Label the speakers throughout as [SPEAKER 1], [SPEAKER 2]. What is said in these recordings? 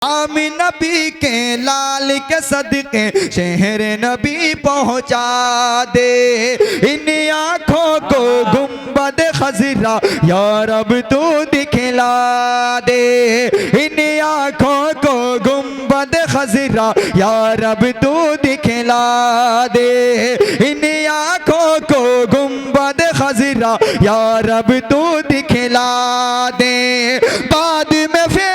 [SPEAKER 1] आमी नबी के लाल के सदके शहर नबी पहुँचा दे। इन आँखों को गुंबद खजरा या रब तू दिखला दे। इन आँखों को गुंबद खजरा या रब तू दिखला दे। इन आँखों को गुंबद खजरा या रब तू दिखला दे। बाद में फिर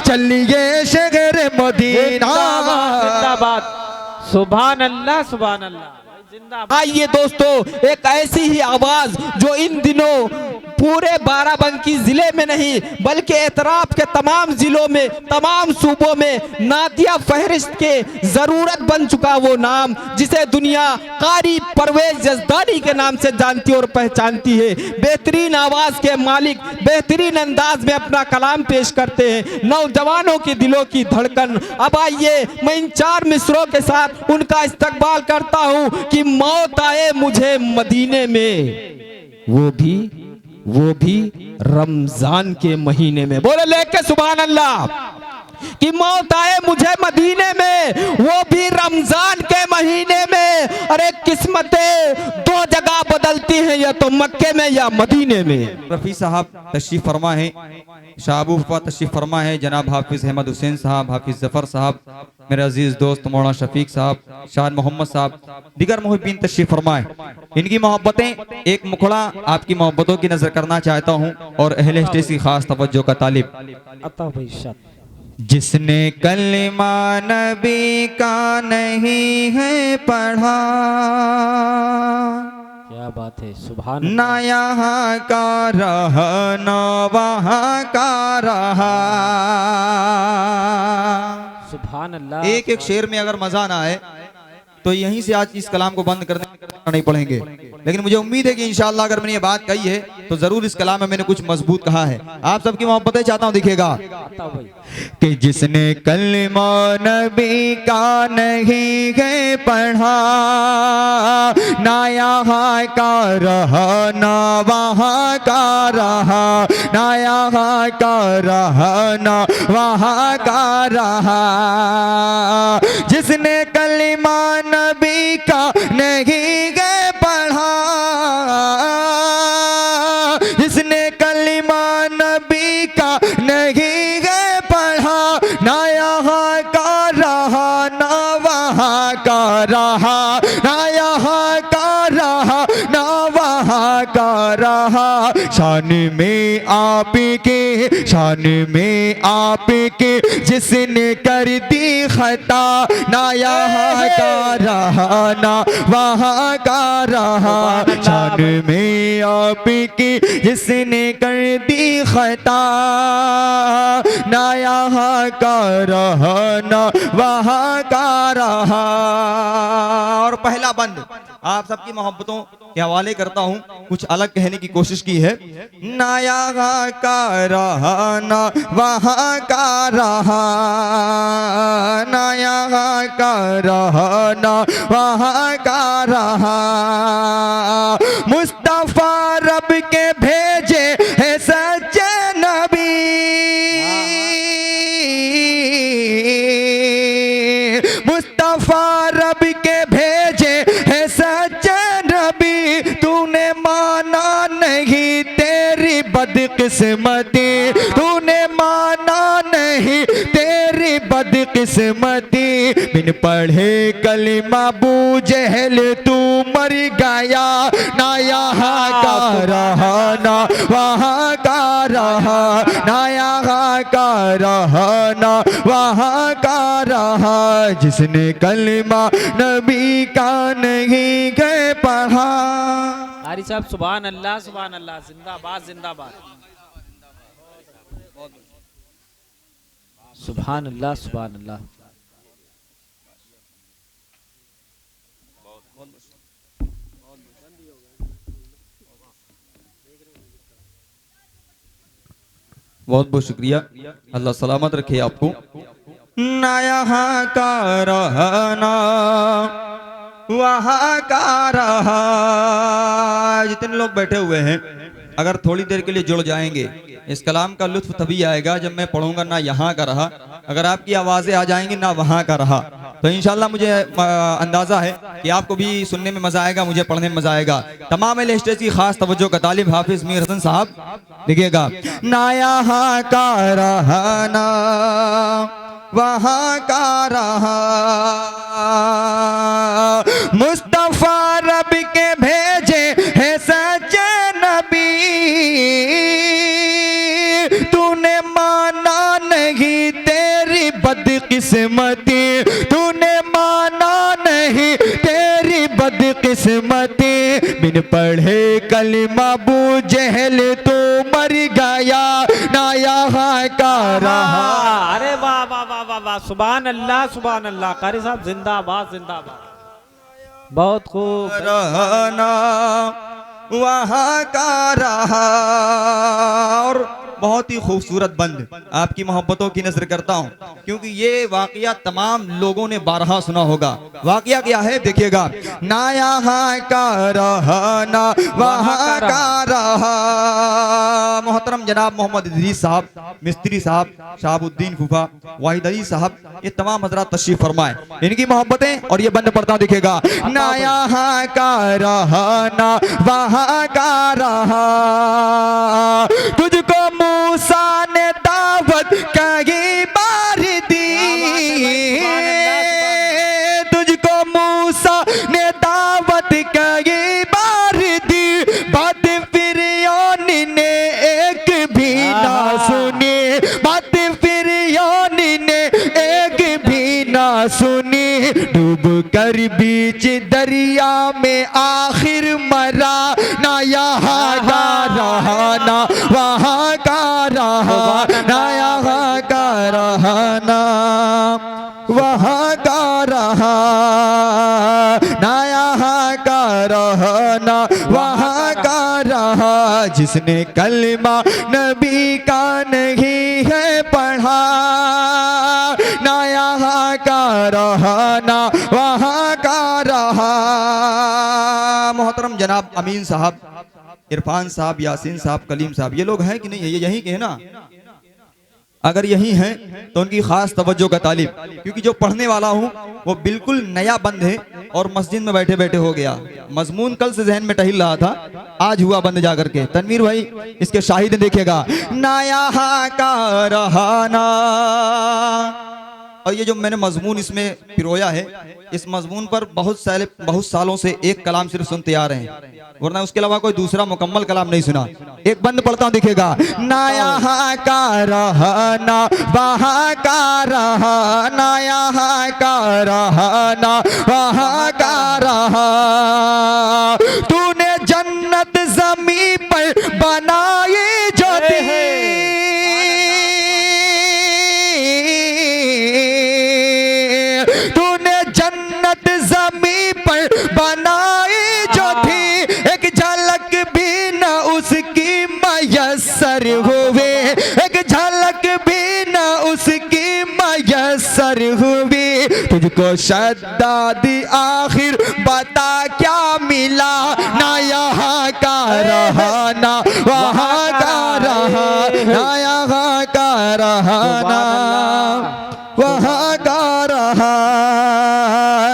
[SPEAKER 1] चलिए शहर मदीना।
[SPEAKER 2] जिंदाबाद, सुभान अल्लाह, सुभान अल्लाह।
[SPEAKER 3] आइए दोस्तों, एक ऐसी ही आवाज जो इन दिनों पूरे बाराबंकी जिले में नहीं बल्कि एतराफ के तमाम जिलों में, तमाम सूबों में नादिया फहरिस्त के जरूरत बन चुका, वो नाम जिसे दुनिया कारी परवेज जज़दारी के नाम से जानती और पहचानती है। बेहतरीन आवाज के मालिक बेहतरीन अंदाज में अपना कलाम पेश करते हैं, नौजवानों के दिलों की धड़कन। अब आइए मैं इन चार मिसरों के साथ उनका इस्तकबाल करता हूँ कि मौत आए मुझे मदीने में, वो भी रमजान के महीने में। बोले लेके सुभान अल्लाह। कि मौत आए मुझे मदीने में, वो भी रमजान के महीने में। अरे किस्मतें दो जगह बदलती हैं, या तो मक्के में या मदीने में।
[SPEAKER 1] रफ़ी साहब तशरीफ फरमा है, शाहबू फा तशरीफ फरमा है, जनाब हाफिज अहमद हुसैन साहब, हाफिज जफर साहब, मेरे अजीज दोस्त मौलाना शफीक साहब, शाह मोहम्मद साहब, दिगर मुहिब्बीन तशरीफ फरमाए। इनकी मोहब्बतें एक मुखड़ा आपकी मोहब्बतों की नजर करना चाहता हूँ और अहले स्टेज की खास तवज्जो का तालिब। जिसने कलिमा नबी का नहीं है पढ़ा,
[SPEAKER 2] क्या बात है, सुभान
[SPEAKER 1] ना यहाँ का रहा ना वहाँ का रहा।
[SPEAKER 2] सुभान अल्लाह।
[SPEAKER 1] एक एक शेर में अगर मजा ना आए तो यहीं से आज इस कलाम को बंद करने नहीं पड़ेंगे, लेकिन मुझे उम्मीद है कि इंशाअल्लाह अगर मैंने ये बात कही है तो जरूर इस कलाम में मैंने कुछ मजबूत कहा है। आप सबकी मोहब्बतें चाहता हूँ, दिखेगा कि जिसने कलिमा नबी का नहीं है पढ़ा, ना यहाँ का रहा ना वहाँ का रहा, ना यहाँ का रहा ना वहाँ का रहा। जिसने कलिमा नबी का नहीं है पढ़ा, जिसने कलिमा नबी का नहीं है पढ़ा, ना यहाँ का रहा ना वहाँ का रहा, ना यहाँ का रहा ना वहाँ का रहा। शान में आप के, शान में आप के जिसने कर दी खता, ना यहाँ का रहा ना वहाँ का रहा। शान में आप के जिसने कर दी खता, ना यहाँ का रहा ना वहाँ का रहा। और पहला बंद आप सबकी मोहब्बतों के हवाले करता हूँ, कुछ अलग कहने की कोशिश की है। ना यहाँ का रहा ना वहाँ का रहा, ना यहाँ का रहा ना वहाँ का रहा। मुस्तफा रब के भेजे है सच्चे नबी, मुस्तफा रब के भेजे है सच्चे नबी। तूने माना नहीं तेरी बदकिस्मती, तूने माना नहीं तेरी बदकिस्मती। बिन पढ़े कलिमा बू जहल तू मर गया, ना यहाँ का रहा ना वहाँ का रहा, ना यहाँ का रहा ना वहाँ का रहा। जिसने कलिमा नबी का नहीं गए पढ़ा।
[SPEAKER 2] कारी साहब सुभान अल्लाह, सुभान अल्लाह। जिंदाबाद, जिंदाबाद। सुभान अल्लाह, सुभान अल्लाह।
[SPEAKER 1] बहुत बहुत शुक्रिया, अल्लाह सलामत रखे आपको। ना यहाँ का रहना वहाँ का रहा। जितने लोग बैठे हुए हैं अगर थोड़ी देर के लिए जुड़ जाएंगे, इस कलाम का लुत्फ तभी आएगा जब मैं पढ़ूंगा ना यहाँ का रहा। अगर आपकी आवाज़ें आ जाएंगी ना वहाँ का रहा, तो इंशाल्लाह मुझे अंदाज़ा है कि आपको भी सुनने में मज़ा आएगा, मुझे पढ़ने में मज़ा आएगा। तमाम अहले स्टेज की खास तवज्जो का तालिब हाफिज़ मीर हसन साहब देखिएगा। ना यहाँ का रहा ना वहाँ का रहा, मुस्तफा रब के भेजे है सच्चे नबी, तूने माना नहीं तेरी बदकिस्मती, तूने माना नहीं तेरी बदकिस्मती, बिन पढ़े कलिमा अबू जहल तो मर गया, ना यहाँ का रहा।
[SPEAKER 2] अरे वाह वाह वाह वाह वाह, सुभान अल्लाह सुभान अल्लाह। कारी साहब जिंदाबाद जिंदाबाद, बहुत खूब।
[SPEAKER 1] रहना वहाँ का रहा। और बहुत ही खूबसूरत बंद आपकी मोहब्बतों की नजर करता हूँ, क्योंकि ये वाकया तमाम लोगों ने बारहा सुना होगा। वाकया क्या है देखिएगा। ना यहाँ का रहा ना वहाँ का रहा। मोहतरम जनाब मोहम्मद इदरीस साहब, मिस्त्री साहब, शहाबुद्दीन फूफा, वाहिद अली साहब, ये तमाम हजरात तशरीफ फरमाए। इनकी मोहब्बतें और ये बंद पढ़ता हूँ देखिएगा। ना यहाँ का रहा ना वहाँ का रहा, तुझको मूसा ने दावत कई बार दी, तुझको मूसा ने दावत कई बार दी, बात फिरौन ने एक भी ना सुनी, बात फिरौन ने एक भी ना सुनी, डूब कर बीच दरिया में आखिर मरा, ना यहाँ का रहा ना वहाँ का रहा, ना यहाँ का रहा ना वहाँ का रहा, ना यहाँ का रहा ना वहाँ का रहा, जिसने कलमा नबी का नहीं है पढ़ा, ना यहाँ का रहा ना वहाँ का रहा। मोहतरम जनाब अमीन साहब, इरफान साहब, यासीन साहब, कलीम साहब, ये लोग हैं कि नहीं? ये यहीं के हैं ना? अगर यही हैं तो उनकी खास तवज्जो का तालिब, क्योंकि जो पढ़ने वाला हूँ वो बिल्कुल नया बंद है और मस्जिद में बैठे बैठे हो गया। मजमून कल से जहन में टहिल रहा था, आज हुआ बंद जा करके। तनवीर भाई इसके शाहिद देखेगा। ना यहाँ का रहा ना, और ये जो मैंने मजमून इसमें पिरोया है, इस मजमून पर बहुत सालों से एक कलाम सिर्फ सुनते आ रहे हैं, वरना उसके अलावा कोई दूसरा मुकम्मल कलाम नहीं सुना। एक बंद पढ़ता हूँ देखिएगा। ना यहाँ का रहा ना वहाँ का रहा, ना यहाँ का रहा ना वहाँ का रहा, तूने जन्नत ज़मीं पर बनाई जो थी, तूने जन्नत ज़मीं पर बनाई जो थी, एक झलक भी न उसकी मयस्सर हुए, एक झलक भी न उसकी मयस्सर हुई, तुझको शद्दाद आखिर बता क्या मिला, ना यहाँ का रहा ना वहाँ का रहा, ना यहाँ का रहा ना वहाँ का रहा,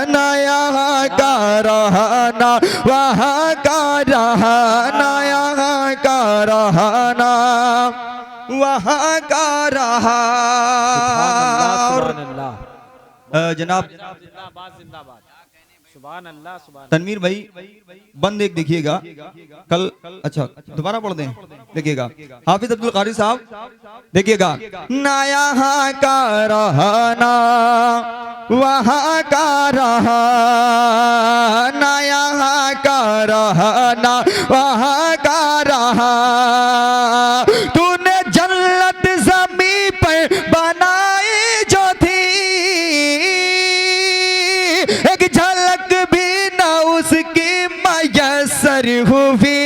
[SPEAKER 1] ना यहाँ का रहा ना वहाँ का रहा, ना यहाँ का रहा ना वहाँ का रहा।
[SPEAKER 2] सुभान अल्लाह
[SPEAKER 1] जनाब
[SPEAKER 2] जिंदाबाद जिंदाबाद, सुभान अल्लाह सुभान।
[SPEAKER 1] तनवीर भाई बंद एक देखिएगा कल, अच्छा दोबारा पढ़ दें देखिएगा। हाफिज अब्दुल कारी साहब देखिएगा। ना यहाँ का रहा ना वहाँ का रहा, ना यहाँ का रहा ना वहाँ का रहा, तूने जन्नत ज़मीं पर बनाई जो थी, एक झलक भी न उसकी मयस्सर हुई,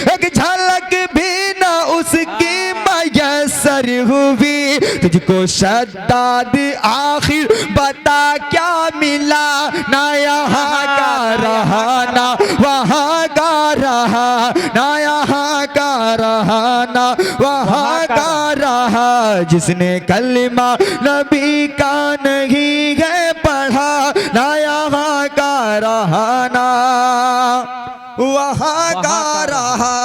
[SPEAKER 1] एक झलक भी न उसकी मयस्सर हुई, तुझको शद्दाद आखिर बता क्या मिला, ना यहाँ का रहा ना वहाँ का रहा, ना यहाँ का रहा ना वहाँ का रहा। जिसने कलमा नबी का नहीं है पढ़ा, ना यहाँ का रहा ना वहाँ का रहा।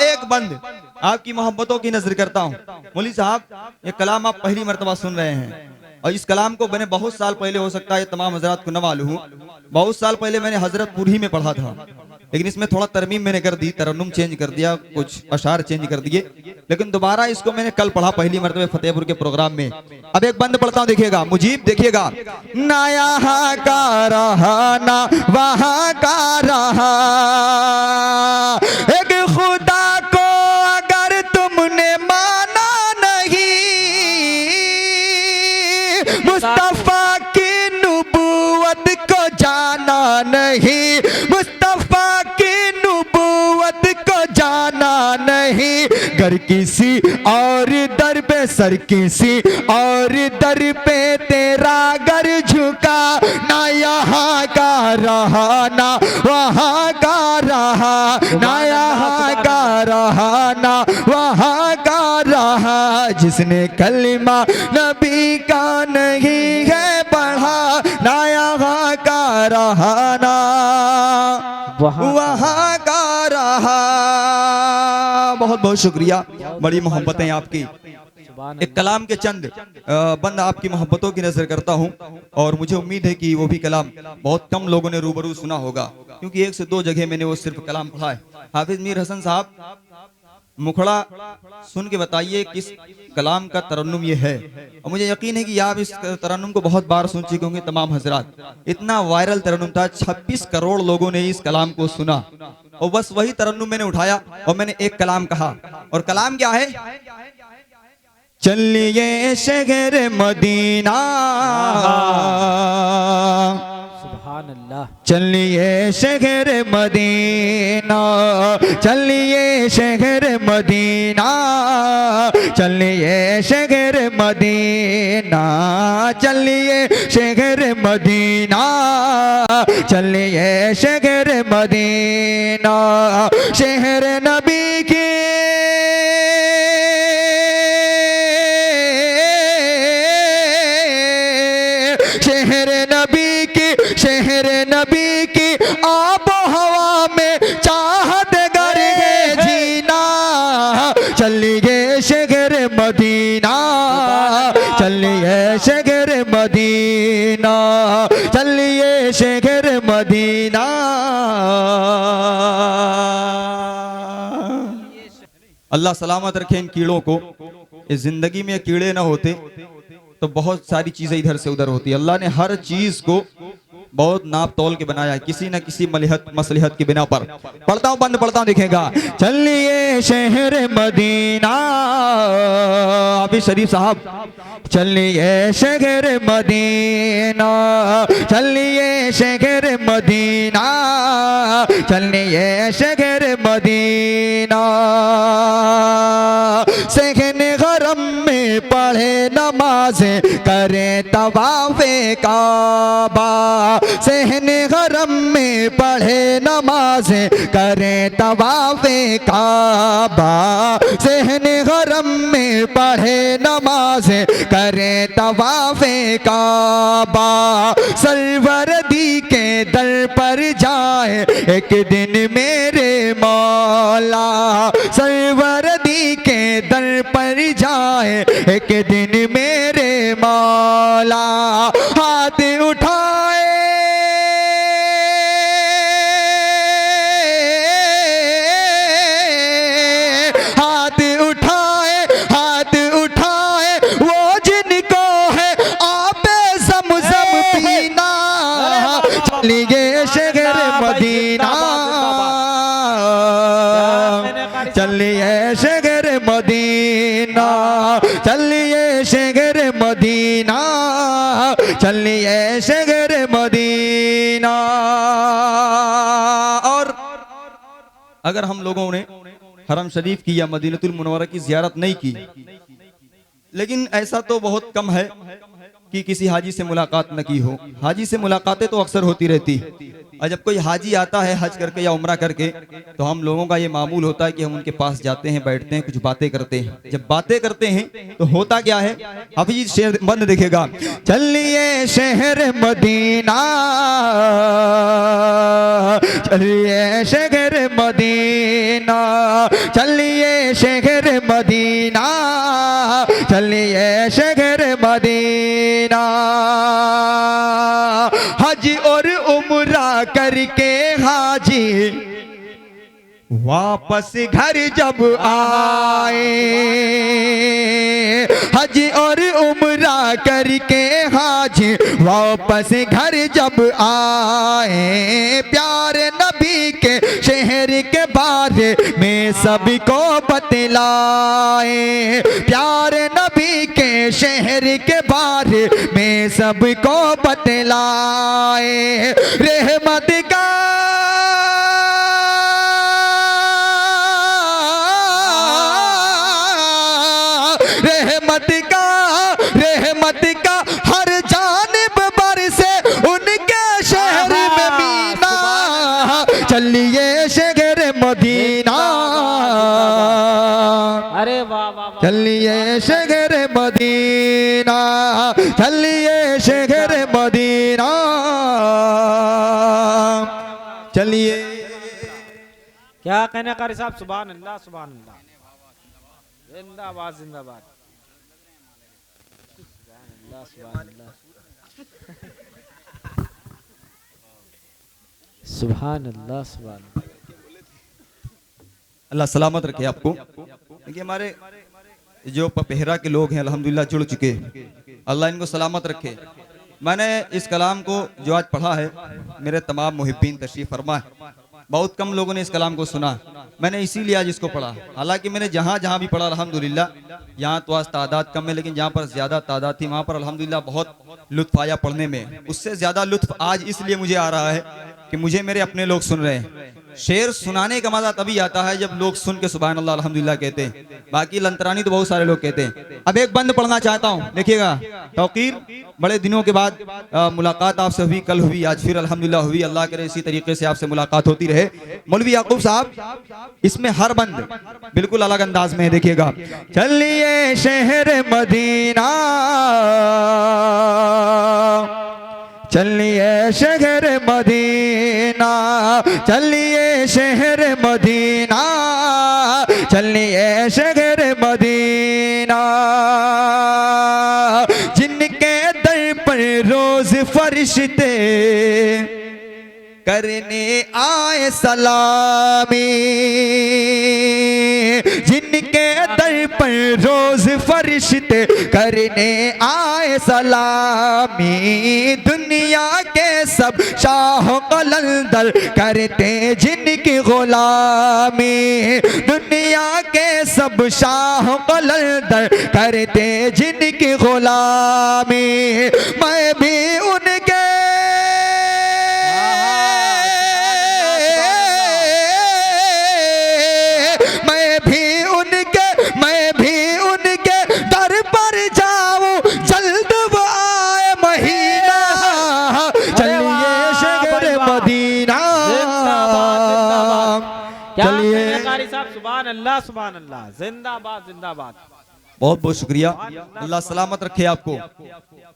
[SPEAKER 1] एक बंद आपकी मोहब्बतों की नजर करता हूँ। मौलवी साहब, ये कलाम आप पहली मर्तबा सुन रहे हैं और इस कलाम को मैंने बहुत साल पहले, हो सकता है तमाम हजरात को न मालूम हो, बहुत साल पहले मैंने हजरतपुर ही में पढ़ा था, लेकिन इसमें थोड़ा तरमीम मैंने कर दी, तरन्नुम चेंज कर दिया, कुछ अशार चेंज कर दिए, लेकिन दोबारा इसको मैंने कल पढ़ा पहली मर्तबा फतेहपुर के प्रोग्राम में। अब एक बंद पढ़ता हूँ, देखिएगा मुजीब, देखिएगा। ना यहाँ का रहा ना वहाँ का रहा, एक खुदा को अगर तुमने माना नहीं, मुस्तफा की नुबुवत को जाना नहीं, मुस्तफा की नुबुवत को जाना नहीं, घर किसी और दर पे सर किसी और दर पे तेरा घर झुका, ना यहाँ का रहा ना वहाँ का रहा, ना यहाँ का रहा ना वहाँ का रहा। जिसने कलमा नबी का नहीं है पढ़ा, ना यहाँ का रहा ना वहाँ का रहा। बहुत बहुत शुक्रिया, बड़ी मोहब्बतें आपकी। एक कलाम के चंद बंद आपकी मोहब्बतों की नजर करता हूं, और मुझे उम्मीद है कि वो भी कलाम बहुत कम लोगों ने रूबरू सुना होगा, क्योंकि 1 से 2 जगह मैंने वो सिर्फ कलाम पढ़ा है। हाफिज मीर हसन साहब, मुखड़ा सुन के बताइए किस कलाम का तरन्नुम ये है, और मुझे यकीन है कि आप इस तरन्नुम को बहुत बार सुन चुके होंगे तमाम हजरात। इतना वायरल तरन्नुम था, 26 करोड़ लोगों ने इस कलाम को सुना, और बस वही तरन्नुम मैंने उठाया और मैंने एक कलाम कहा। और कलाम क्या है? चलिए शहर मदीना,
[SPEAKER 2] सुभान अल्लाह,
[SPEAKER 1] चलिए शहर मदीना, चलिए शहर मदीना, चलिए शहर मदीना, चलिए शहर मदीना, चलिए शहर मदीना, शहर नबी की शहर नबी की, शहर नबी की आबो हवा में चाहत गर है जीना, चलिए शहर मदीना, चलिए शहर मदीना, चलिए शहर मदीना। अल्लाह सलामत रखे इन कीड़ों को। इस जिंदगी में कीड़े ना होते तो बहुत सारी चीजें इधर से उधर होती। अल्लाह ने हर चीज को बहुत नाप तोल के बनाया है, किसी न किसी मसलिहत की बिना पर। पढ़ता हूँ, बंद पढ़ता हूँ, दिखेगा। चलिए शहर मदीना, हाफिज शरीफ साहब, चलिए शहर मदीना, चलिए शहर मदीना, चलिए शहर मदीना, सहने गरम में पढ़े नमाज़ें करें तवाफ़े काबा, सहने गरम में पढ़े नमाज़ें करें तवाफ़े काबा, सहने गरम में पढ़े नमाज़ें करें तवाफ़े काबा, सरवरदी के दर पर जाए एक दिन मेरे मौला, सरवरदी के दर पर जाए एक दिन मेरे मौला, हाथ उठाए हाथ उठाए हाथ उठाए वो जिनको है आपे ज़मज़म पीना, चलिए शहर मदीना, चलिए शहर मदीना, चलिए शहर मदीना, चलिए शहर मदीना। और अगर हम लोगों ने हरम शरीफ की या मदीनतुल मुनव्वरा की ज़ियारत नहीं की, लेकिन ऐसा तो बहुत कम है कि किसी हाजी से मुलाकात न की हो। हाजी से मुलाकातें तो अक्सर होती रहती, और जब कोई हाजी आता है हज करके या उम्रा करके, तो हम लोगों का ये मामूल होता है कि हम उनके पास जाते हैं, बैठते हैं, कुछ बातें करते हैं। जब बातें करते हैं तो होता क्या है, हाफिज शेर बंद देखेगा, चलिए शहर मदीना, चलिए शहर मदीना, चलिए शहर मदीना, चलिए शहर मदीना, हज और उम्रा करके हाजी वापस घर जब आए, हज और उम्रा करके हाजी वापस घर जब आए, प्यारे नबी के शहर के बारे में सबको बतलाए, प्यारे नबी के शहर के बारे में सबको बतलाए, रहमत का रहमत का हर जानिब बरसे उनके शहर में मीना, चलिए शहर मदीना,
[SPEAKER 2] अरे वाह वाह वाह,
[SPEAKER 1] चलिए शहर मदीना, चलिए शहर मदीना, चलिए।
[SPEAKER 2] क्या कहने कारी साहब, सुभान अल्लाह सुभान अल्लाह, जिंदाबाद जिंदाबाद, सुभान अल्लाह सुभान अल्लाह।
[SPEAKER 1] अल्लाह सलामत रखे आपको। देखिए हमारे जो पपहरा के लोग हैं अल्हम्दुलिल्लाह जुड़ चुके, अल्लाह इनको सलामत रखे। मैंने इस कलाम को जो आज पढ़ा है, मेरे तमाम मुहिब्बीन तशरीफ फरमा है, बहुत कम लोगों ने इस कलाम को सुना, मैंने इसीलिए आज इसको पढ़ा। हालांकि मैंने जहाँ जहाँ भी पढ़ा अल्हम्दुलिल्लाह, यहाँ तो आज तादाद कम है, लेकिन जहाँ पर ज़्यादा तादाद थी वहाँ पर अल्हम्दुलिल्लाह बहुत लुत्फ़ आया पढ़ने में। उससे ज़्यादा लुत्फ़ आज इसलिए मुझे आ रहा है कि मुझे मेरे अपने लोग सुन रहे हैं। शेर सुनाने का मजा तभी आता है जब लोग सुन के सुभान अल्लाह अल्हम्दुलिल्लाह कहते हैं, बाकी लंतरानी तो बहुत सारे लोग कहते हैं। अब एक बंद पढ़ना चाहता हूँ, देखिएगा। तौकीर, बड़े दिनों के बाद मुलाकात आपसे हुई, कल हुई, आज फिर अल्हम्दुलिल्लाह हुई। अल्लाह करे इसी तरीके से आपसे मुलाकात होती रहे। मौलवी याकूब साहब, इसमें हर बंद बिल्कुल अलग अंदाज में है, देखिएगा। चलिए शहर मदीना, चलिए शहर मदीना, चलिए शहर मदीना, चलिए शहर मदीना, जिनके दर पर रोज फरिश्ते करने आए सलामी, जिनके दर पर रोज फरिश्ते करने आए सलामी, दुनिया के सब शाह कलंदर करते जिनकी गुलामी, दुनिया के सब शाह कलंदर करते जिनकी गुलामी, मैं भी उनके दर पर जाऊं, जल्द वो आए महीना, चलिए शहर मदीना, चलिए।
[SPEAKER 2] कारी साहब, सुभान अल्लाह सुभान अल्लाह, जिंदाबाद जिंदाबाद।
[SPEAKER 1] बहुत बहुत शुक्रिया, अल्लाह सलामत रखे आपको।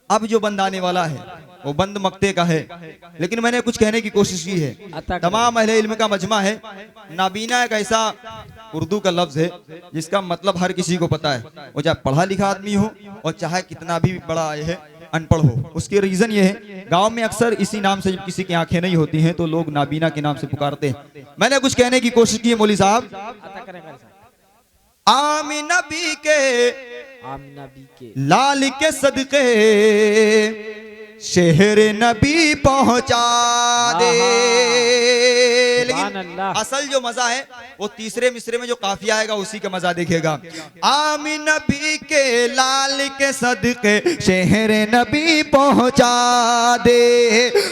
[SPEAKER 1] अब जो बंद आने वाला है वो बंद मक्ते का है, लेकिन मैंने कुछ कहने की कोशिश की है। तमाम अहले इल्म का मजमा है। नाबीना एक ऐसा उर्दू का लफ्ज है जिसका मतलब हर किसी को पता है, वो चाहे पढ़ा लिखा आदमी हो और चाहे कितना भी बड़ा है अनपढ़ हो। उसके रीजन ये है, गांव में अक्सर इसी नाम से जब किसी की आंखें नहीं होती हैं तो लोग नाबीना के नाम से पुकारते हैं। मैंने कुछ कहने की कोशिश की है मौली साहब। आमीना बी के लाल के सदके शहर नबी पहुंचा दे।
[SPEAKER 2] सुभान अल्लाह।
[SPEAKER 1] असल जो मजा है वो तीसरे मिसरे में जो काफिया आएगा उसी का मजा देखिएगा। आमीन नबी के लाल के सदके शहर नबी पहुंचा दे।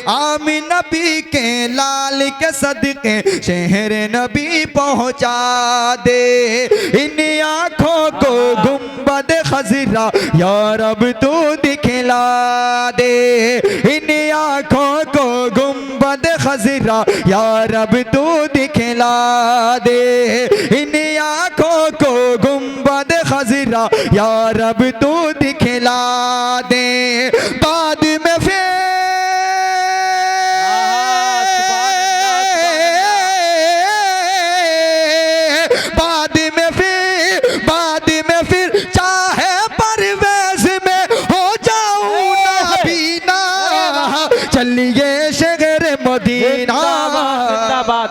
[SPEAKER 1] आमीन नबी के लाल के सदके शहर नबी पहुंचा दे। इन आंखों को गुंबद खजरा या रब तू दिखला दे। इन आंखों को गुंबद खजरा या रब तू दिखला दे। इन आंखों को गुंबद खजरा या रब तू दिखला दे। बाद में फिर चाहे परवेज में हो जाऊं नाबीना। चलिए शहर मदीना।
[SPEAKER 2] जिंदाबाद।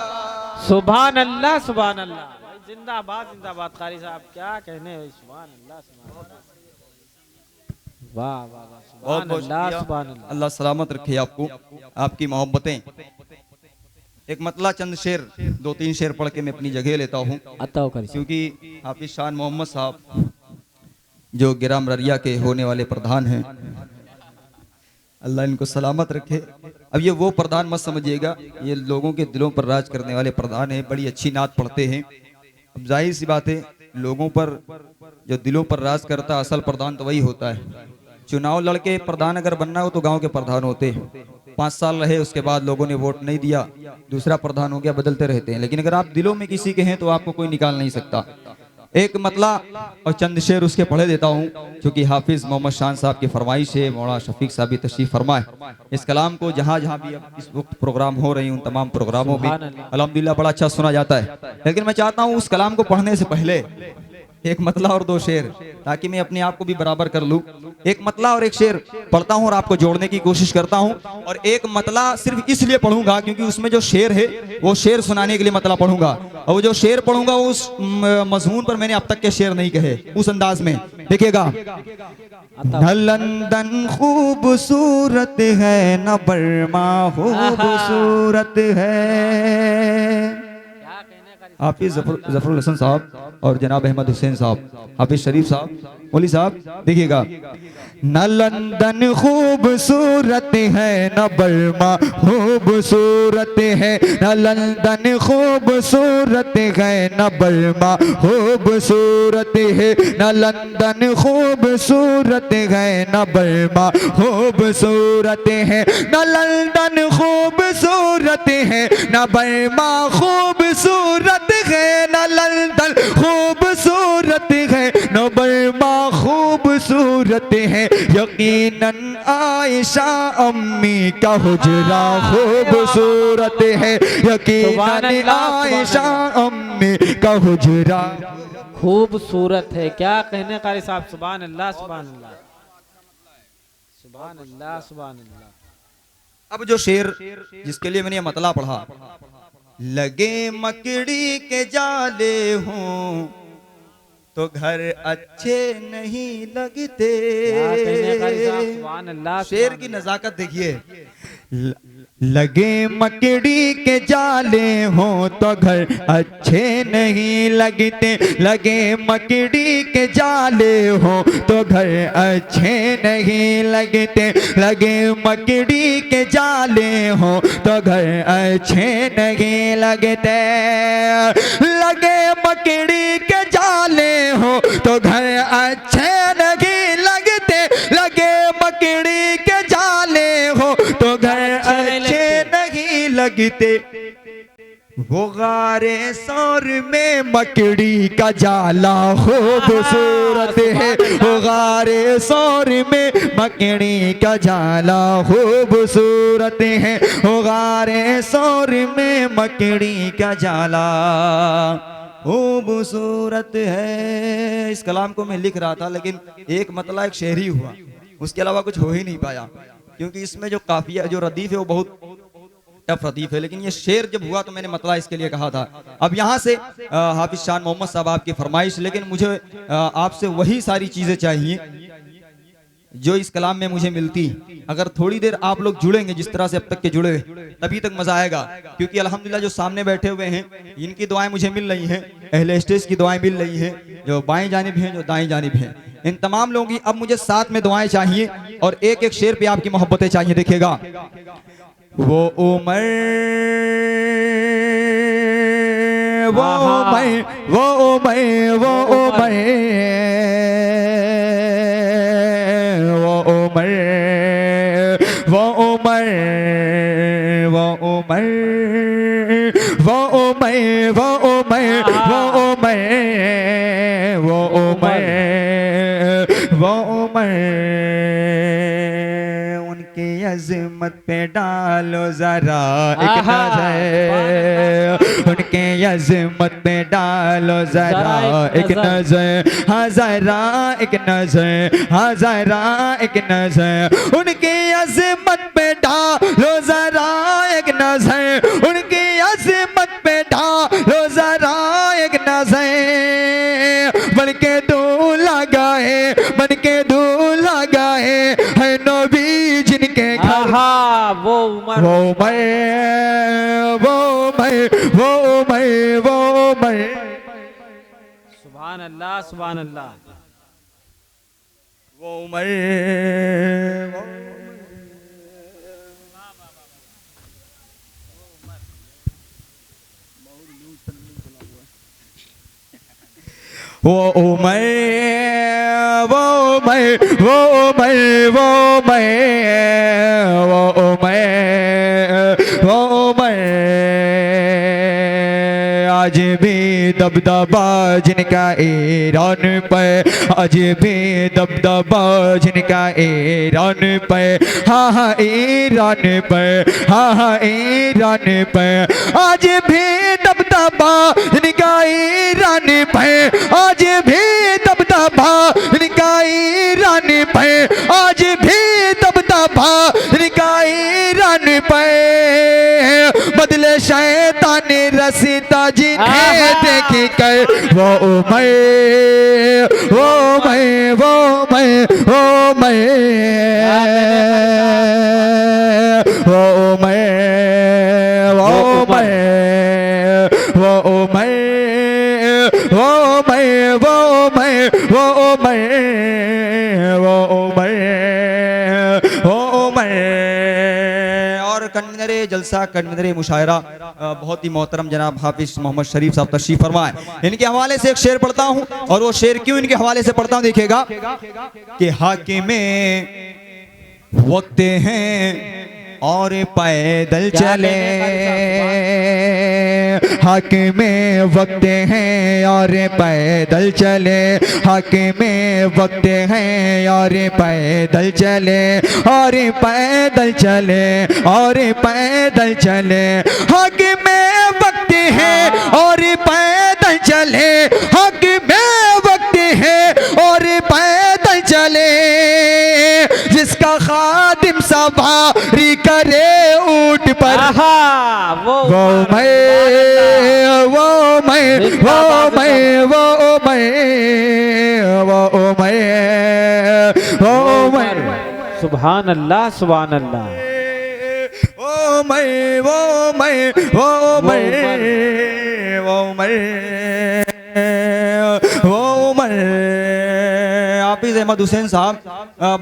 [SPEAKER 2] सुभान अल्लाह सुभान अल्लाह। जिंदाबाद जिंदाबाद। कारी साहब क्या कहने हैं। सुभान अल्लाह सुभान अल्लाह। वाह वाह वाह। सुभान अल्लाह सुभान अल्लाह।
[SPEAKER 1] अल्लाह सलामत रखे आपको, आपकी मोहब्बतें। एक मतला चंद शेर, 2-3 शेर पढ़ के मैं अपनी जगह लेता हूँ, क्योंकि हाफिज शान मोहम्मद साहब जो गिराम ररिया के होने वाले प्रधान हैं, अल्लाह इनको सलामत रखे। अब ये वो प्रधान मत समझिएगा, ये लोगों के दिलों पर राज करने वाले प्रधान हैं। बड़ी अच्छी नात पढ़ते हैं। अब जाहिर सी बात है, लोगों पर जो दिलों पर राज करता असल प्रधान तो वही होता है। चुनाव लड़के प्रधान अगर बनना हो तो गांव के प्रधान होते हैं। 5 साल रहे, उसके बाद लोगों ने वोट नहीं दिया, दूसरा प्रधान हो गया, बदलते रहते हैं। लेकिन अगर आप दिलों में किसी के हैं तो आपको कोई निकाल नहीं सकता। एक मतला और चंद शेर उसके पढ़े देता हूँ, क्योंकि हाफिज मोहम्मद शान साहब की फरमाइश है। मौलाना शफीक साहब भी तशरीफ फरमाए। इस कलाम को जहाँ जहाँ भी अब इस वक्त प्रोग्राम हो रही उन तमाम प्रोग्रामों में अल्हम्दुलिल्लाह बड़ा अच्छा सुना जाता है। लेकिन मैं चाहता हूँ उस कलाम को पढ़ने से पहले एक मतला और 2 शेर, ताकि मैं अपने आप को भी बराबर कर लूं। एक मतला और एक शेर पढ़ता हूं और आपको जोड़ने की कोशिश करता हूं। और एक मतला सिर्फ इसलिए पढ़ूंगा क्योंकि उसमें जो शेर है वो शेर सुनाने के लिए मतला पढ़ूंगा, और वो जो शेर पढ़ूंगा उस मजमून पर मैंने अब तक के शेर नहीं कहे, उस अंदाज में देखिएगा। न लंदन खूबसूरत है, न बर्मा खूबसूरत है। हाफिज जफरुल हसन साहब और जनाब अहमद हुसैन साहब, हाफिज शरीफ साहब, मौली साहब, देखिएगा। न लंदन खूबसूरत है, न बर्मा खूबसूरत है। न लंदन खूबसूरत है, न बर्मा खूबसूरत है। न लंदन खूबसूरत है, न बर्मा खूबसूरत है। न लंदन खूबसूरत है, न बर्मा खूबसूरत है। न लंदन खूबसूरत है, न बर्मा खूबसूरत है। यकीनन आयशा अम्मी का हुजरा खूबसूरत है। यकीनन आयशा अम्मी का हुजरा
[SPEAKER 2] खूबसूरत है। क्या कहने कारी साहब। सुभान अल्लाह सुभान अल्लाह सुभान अल्लाह सुभान अल्लाह।
[SPEAKER 1] अब जो शेर जिसके लिए मैंने ये मतला पढ़ा, लगे मकड़ी के जाले हों तो घर अच्छे नहीं लगते। शेर की नजाकत देखिए। लगे मकड़ी के जाले हों तो घर अच्छे नहीं लगते। लगे मकड़ी के जाले हों तो घर अच्छे नहीं लगते। लगे मकड़ी के जाले हों तो घर अच्छे नहीं लगते। लगे मकड़ी के जाले हो तो घर अच्छे नहीं लगते। लगे मकड़ी के जाले हो तो घर अच्छे नहीं लगते। वो गारे सौर में मकड़ी का जाला खूबसूरत है। वो गारे सौर में मकड़ी का जाला खूबसूरत है। वो गारे सौर में मकड़ी का जाला खूबसूरत है। इस कलाम को मैं लिख रहा था, लेकिन एक मतला एक शेर ही हुआ, उसके अलावा कुछ हो ही नहीं पाया, क्योंकि इसमें जो काफिया जो रदीफ है वो बहुत टफ रदीफ है। लेकिन ये शेर जब हुआ तो मैंने मतला इसके लिए कहा था। अब यहाँ से हाफिज शान मोहम्मद साहब आपकी फरमाइश, लेकिन मुझे आपसे वही सारी चीजें चाहिए जो इस कलाम में मुझे मिलती। अगर थोड़ी देर आप लोग जुड़ेंगे जिस तरह से अब तक के जुड़े हुए, तभी तक मजा आएगा। क्योंकि अल्हम्दुलिल्लाह जो सामने बैठे हुए हैं इनकी दुआएं मुझे मिल रही हैं, अहले स्टेज की दुआएं मिल रही हैं, जो बाएं जानिब हैं जो दाएं जानिब हैं, इन तमाम लोगों की अब मुझे साथ में दुआएं चाहिए और एक एक शेर पे आपकी मोहब्बतें चाहिए। देखिएगा, वो उमर वो उमर वो उमर वो उमर वो उमर वो उमर वो उमर वो उमर वो उमर वो उमर वो उमर वो उमर उनकी अज़मत पे डालो जरा एक नजर, उनके अज़मत पे डालो जरा एक नजर, हाँ जरा एक नजर, हाँ जरा एक नजर, उनकी अज़मत पे डालो जरा एक नजर, उनकी अज़मत पे डालो जरा एक नजर, बनके दूल्हा गाए, बनके दूल्हा गाए है नबी जिनके घर,
[SPEAKER 2] वो उमर
[SPEAKER 1] वो मैं वो मैं वो मैं वो मैं।
[SPEAKER 2] सुभान अल्लाह सुभान अल्लाह।
[SPEAKER 1] वो मैं वो मैं वो मैं वो मैं वो मैं वो मैं वो मैं आज भी दबदबा जिनका ईरान पे, आज भी दबदबा जिनका ईरान पे, हाँ हाँ ईरान पे, हाँ हाँ ईरान पे, आज भी दबदबा जिनका ईरान पे, आज भी दबदबा जिनका ईरान पे, आज भी दबदबा जिनका ईरान पे, बदले शैतान रसीदा जिन्हें देख कर वो मैं वो मैं वो मैं वो मैं वो मैं वो मैं वो मैं वो मैं वो मैं वो मैं वो मैं वो मैं। और कन्नरे जलसा कन्नरे मुशायरा बहुत ही मोहतरम जनाब हाफिज मोहम्मद शरीफ साहब तशरीफ फरमाए। इनके हवाले से एक शेर पढ़ता हूँ और वो शेर क्यों इनके हवाले से पढ़ता हूँ देखिएगा कि हाकिमे वक्त हैं और पैदल चले, हक में वक्त हैं और पैदल चले, हक में वक्त हैं और पैदल चले, और पैदल चले और पैदल चले, हक में वक्त है और पैदल चले, हक में वक्त है और पैदल चले, जिसका खादिम सवारी करे ऊंट पर, वो मैं वो मैं वो मैं वो मैं वो मैं वो मैं।
[SPEAKER 2] सुभान अल्लाह सुभान अल्लाह।
[SPEAKER 1] वो मैं वो मैं वो मैं वो मैं वो मैं। हाफिज अहमद हुसैन साहब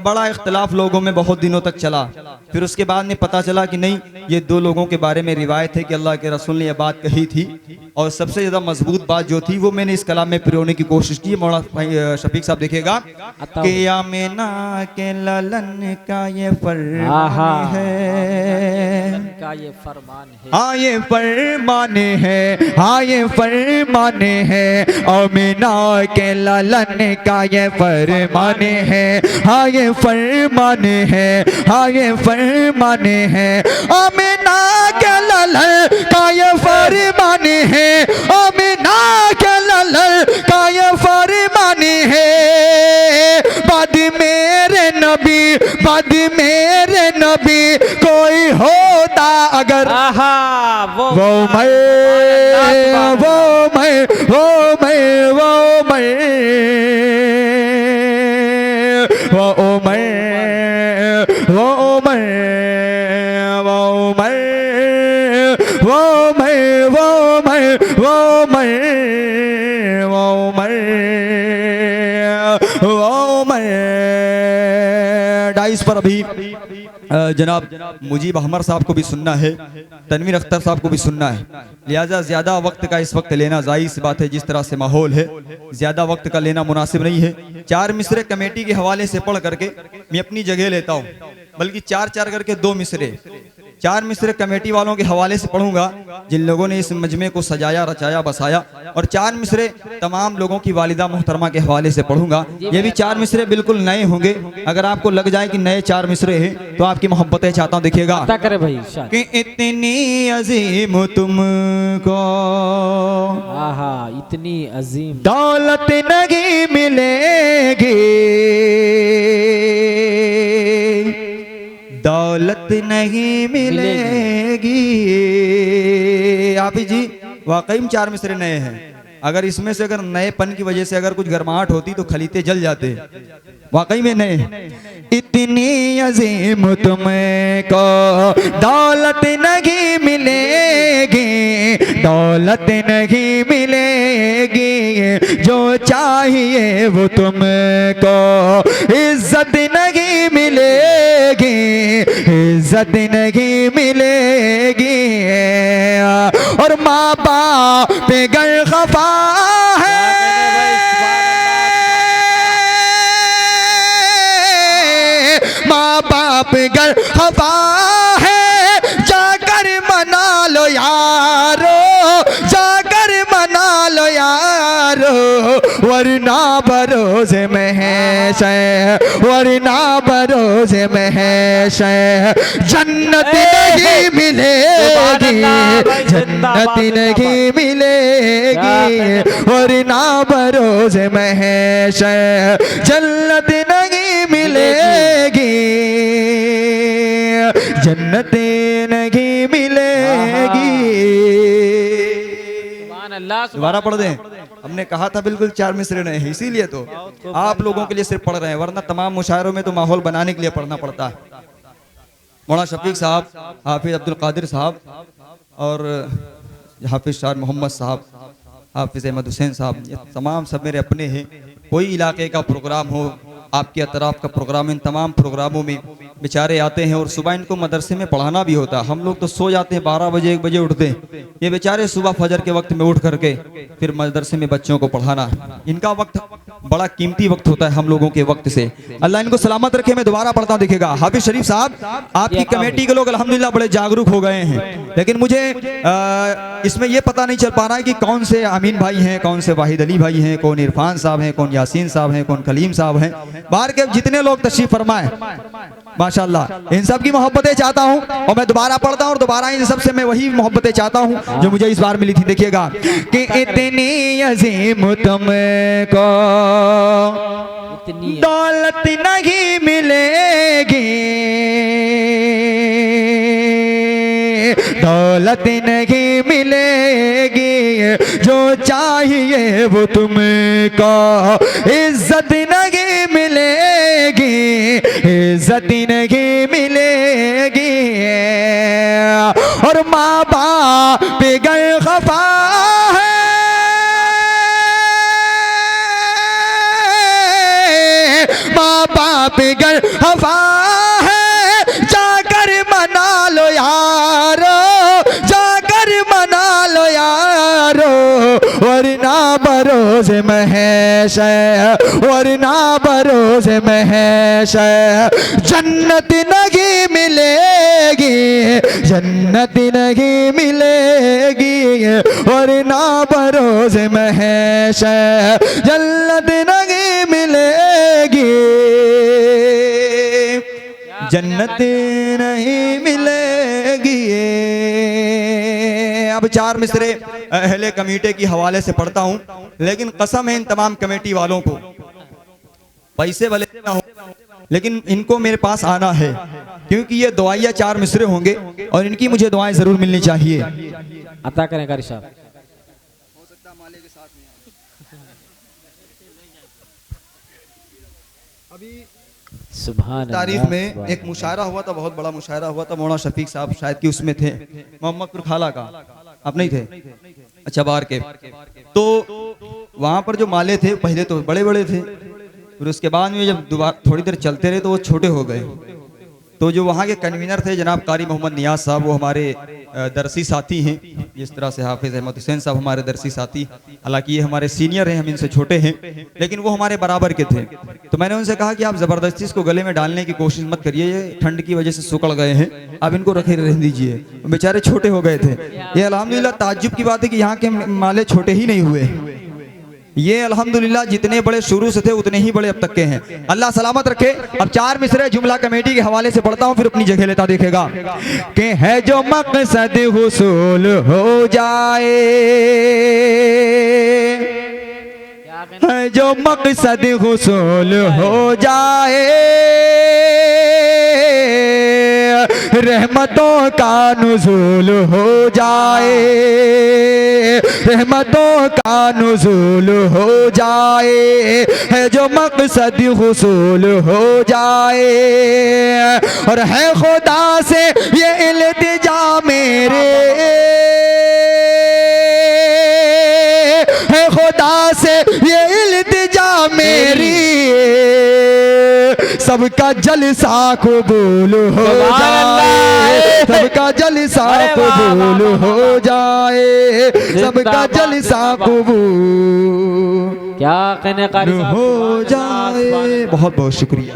[SPEAKER 1] बड़ा इख्तलाफ लोगों में बहुत दिनों तक चला, फिर उसके बाद में पता चला कि नहीं ये दो लोगों के बारे में रिवायत है कि अल्लाह के रसूल ने यह बात कही थी, और सबसे ज़्यादा मजबूत बात जो थी वो मैंने इस कलाम में पिरोने की कोशिश की। मौलाना शफीक साहब देखिएगा कि आमिना के ललन का ये फरमान है,
[SPEAKER 2] का ये फरमान है,
[SPEAKER 1] हाँ ये फरमान है, हाँ ये फरमान है, आमिना के ललन का ये फरमान है, हाँ ये फरमान है, हाँ ये फरमान है, आमिना के ललन का ये फरमान है, आमिना के ललन का ये फरमान है, बाद मेरे नबी, बाद मेरे नबी कोई होता अगर, वो मैं वो मैं वो मैं वो मैं वो मैं पर अभी जनाब मुजीब अहमद साहब को भी सुनना है, तनवीर अख्तर साहब को भी सुनना है, लिहाजा ज़्यादा वक्त का इस वक्त लेना जायज़ सी बात है। जिस तरह से माहौल है ज़्यादा वक्त का लेना मुनासिब नहीं है। 4 मिसरे कमेटी के हवाले से पढ़ करके मैं अपनी जगह लेता हूँ, बल्कि 4 करके 2 मिसरे, 4 मिसरे कमेटी वालों के हवाले से पढ़ूंगा जिन लोगों ने इस मजमे को सजाया रचाया बसाया, और 4 मिसरे तमाम लोगों की वालिदा मोहतरमा के हवाले से पढ़ूंगा। ये भी 4 मिसरे बिल्कुल नए होंगे। अगर आपको लग जाए कि नए 4 मिसरे हैं तो आपकी मोहब्बतें चाहता हूँ, देखिएगा।
[SPEAKER 2] अता करे भाई इरशाद।
[SPEAKER 1] कि इतनी अजीम तुमको
[SPEAKER 2] आहा इतनी अजीम
[SPEAKER 1] दौलत नहीं मिलेगी, दौलत नहीं मिलेगी। आप ही जी वाकई में 4 मिसरे नए हैं। अगर इसमें से अगर नएपन की वजह से अगर कुछ गर्माहट होती तो खलीते जल जाते, वाकई में नए। इतनी अजीम तुमको दौलत नहीं मिलेगी, दौलत नहीं मिलेगी, जो चाहिए वो तुमको इज्जत नहीं मिलेगी, इज्जत नहीं मिलेगी। और माँ बाप पे गर खफा है, माँ बाप गर खफा है, जाकर मना लो यारो, जाकर मना लो यारो, वरना भरोसे में है शे, वरना भरोसे में है शे, जन्नत नहीं मिलेगी, जन्नत नहीं मिलेगी, वरना भरोसे में है शे, जन्नत नहीं मिलेगी, जन्नत नहीं मिलेगी। दोबारा पढ़ दें। हमने कहा था बिल्कुल 4 मिसरे नहीं है, इसीलिए तो आप लोगों के लिए सिर्फ पढ़ रहे हैं, वरना तमाम मुशायरों में तो माहौल बनाने के लिए पढ़ना पड़ता है। मौलाना शफीक साहब, हाफिज अब्दुल कादिर साहब, और हाफिज शाह मोहम्मद साहब, हाफिज अहमद हुसैन साहब, ये तमाम सब मेरे अपने हैं। कोई इलाके का प्रोग्राम हो, आपके अतराफ का प्रोग्राम, इन तमाम प्रोग्रामों में बेचारे आते हैं और सुबह इनको मदरसे में पढ़ाना भी होता है। हम लोग तो सो जाते हैं, 12 बजे 1 बजे उठते हैं, ये बेचारे सुबह फजर के वक्त में उठ करके फिर मदरसे में बच्चों को पढ़ाना, इनका वक्त बड़ा कीमती वक्त होता है हम लोगों के वक्त से। अल्लाह इनको सलामत रखे। मैं दोबारा पढ़ता हूं, देखिएगा। हाफिज शरीफ साहब, आपकी कमेटी के लोग अल्हम्दुलिल्लाह बड़े जागरूक हो गए हैं, लेकिन मुझे इसमें यह पता नहीं चल पा रहा है कि कौन से अमीन भाई हैं, कौन से वाहिद अली भाई हैं, कौन इरफान साहब हैं, कौन यासीन साहब हैं, कौन कलीम साहब हैं। बाहर के जितने लोग तशरीफ फरमाए माशाल्लाह, इन सब की मोहब्बतें चाहता हूं, और मैं दोबारा पढ़ता हूं और दोबारा इन सब से मैं वही मोहब्बतें चाहता हूं जो मुझे इस बार मिली थी। देखिएगा कि इतनी अजीम तुमको दौलत नहीं मिलेगी, दौलत नहीं मिलेगी, जो चाहिए वो तुमको इज्जत नहीं मिलेगी, इज्जत नहीं मिलेगी। और माँ बाप पे गर खफा है, माँ बाप गर खफा है, जाकर मना लो यारो, जाकर मना लो यारो, वरना भरोसे में है शे, वरना भरोसे में है शे, जन्नत नहीं मिलेगी, जन्नत नहीं मिलेगी, वरना भरोसे में है शे, जन्नत नहीं मिलेगी, जन्नत नहीं मिलेगी। अब 4 मिसरे अहले कमेटी की हवाले से पढ़ता हूं, लेकिन कसम है इन तमाम कमेटी वालों को, पैसे वाले ना हो, लेकिन इनको मेरे पास आना है, क्योंकि ये दुआया 4 मिसरे होंगे और इनकी मुझे दुआएं जरूर मिलनी चाहिए।
[SPEAKER 2] अता करें कारी साहब।
[SPEAKER 1] तारीख में एक मुशायरा हुआ था, बहुत बड़ा मुशायरा हुआ था, मौलाना शफीक साहब शायद कि उसमें थे, मोहम्मदपुर खाला का, आप नहीं थे, अच्छा बाहर के। तो वहां पर जो माले थे पहले तो बड़े बड़े थे, फिर उसके बाद में जब दोबारा थोड़ी देर चलते रहे तो वो छोटे हो गए। तो जो वहाँ के कन्वीनर थे जनाब कारी मोहम्मद नियाज साहब, वो हमारे दरसी साथी हैं, जिस तरह से हाफिज़ अहमद हुसैन साहब हमारे दरसी साथी, हालांकि ये हमारे सीनियर हैं, हम इनसे छोटे हैं, लेकिन वो हमारे बराबर के थे। तो मैंने उनसे कहा कि आप ज़बरदस्ती इसको गले में डालने की कोशिश मत करिए, ये ठंड की वजह से सुकड़ गए हैं, आप इनको रखे रहने दीजिए। बेचारे छोटे हो गए थे। ये अल्हम्दुलिल्लाह ताज्जुब की बात है कि यहाँ के माले छोटे ही नहीं हुए। ये अल्हम्दुलिल्लाह जितने बड़े शुरू से थे उतने ही बड़े अब तक के हैं। अल्लाह सलामत रखे। अब 4 मिसरे जुमला कमेटी के हवाले से पढ़ता हूँ, फिर अपनी जगह लेता देखेगा कि है जो मकसद हुसूल हो जाए, है जो मकसद हुसूल हो जाए, रहमतों का नुज़ूल हो जाए, रहमतों का नुज़ूल हो जाए, है जो मकसद हुसूल हो जाए। और है खुदा से ये इल्तिजा मेरे, है खुदा से ये इल्तिजा मेरी, सबका जलसा कबूल हो जाए, सबका जलसा कबूल हो जाए, सबका जलसा कबूल
[SPEAKER 2] क्या कहने कारी साहब,
[SPEAKER 1] हो
[SPEAKER 2] सुभान अल्लाह, सुभान
[SPEAKER 1] जाए।
[SPEAKER 2] अल्लाह।
[SPEAKER 1] बहुत बहुत शुक्रिया।